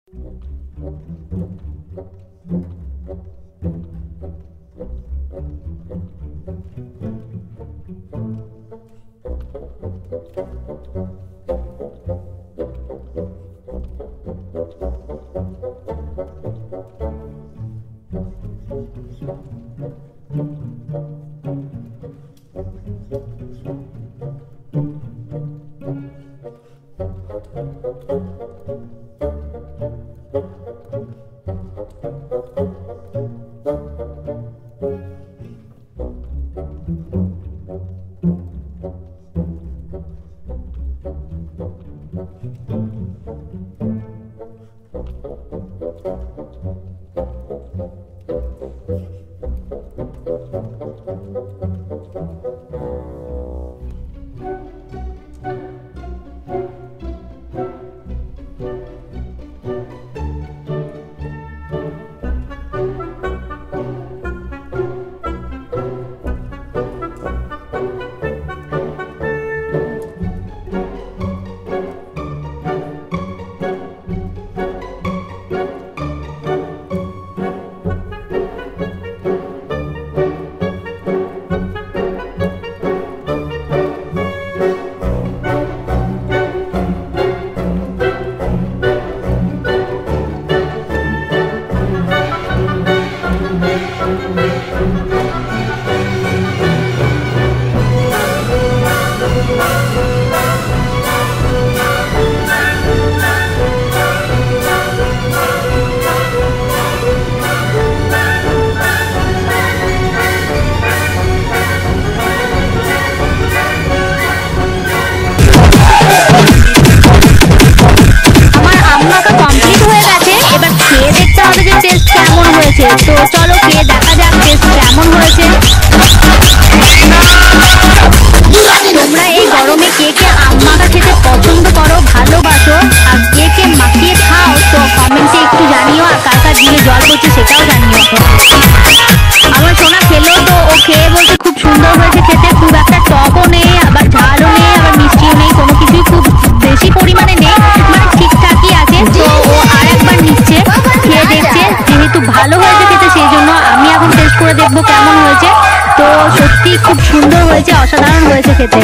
তো চলো খেয়ে দেখা যাক টেস্ট কেমন হয়েছে। তোমরা এই গরমে কে কে আম মাখা খেতে পছন্দ করো, ভালোবাসো, আর কে কে মাখিয়ে খাও তো কমেন্টে একটু জানিও, আর কার কার জিভে জল পড়ছে সেটাও জানিও। আমার সোনা খেলো, তো ও খেয়ে বলতে খুব সুন্দর হয়েছে খেতে, খুব একটা টকও নেই, আবার ঝালও নেই, আবার মিষ্টিও নেই, কোনো কিছুই খুব বেশি পরিমাণে নেই, মানে ঠিকঠাকই আছে। তো ও আর একবার নিচ্ছে, খেয়ে দেখছে, যেহেতু ভালো হয়েছে খেতে সেই জন্য আমি এখন টেস্ট করে দেখবো কেমন হয়েছে। তো সত্যি খুব সুন্দর হয়েছে, অসাধারণ হয়েছে খেতে।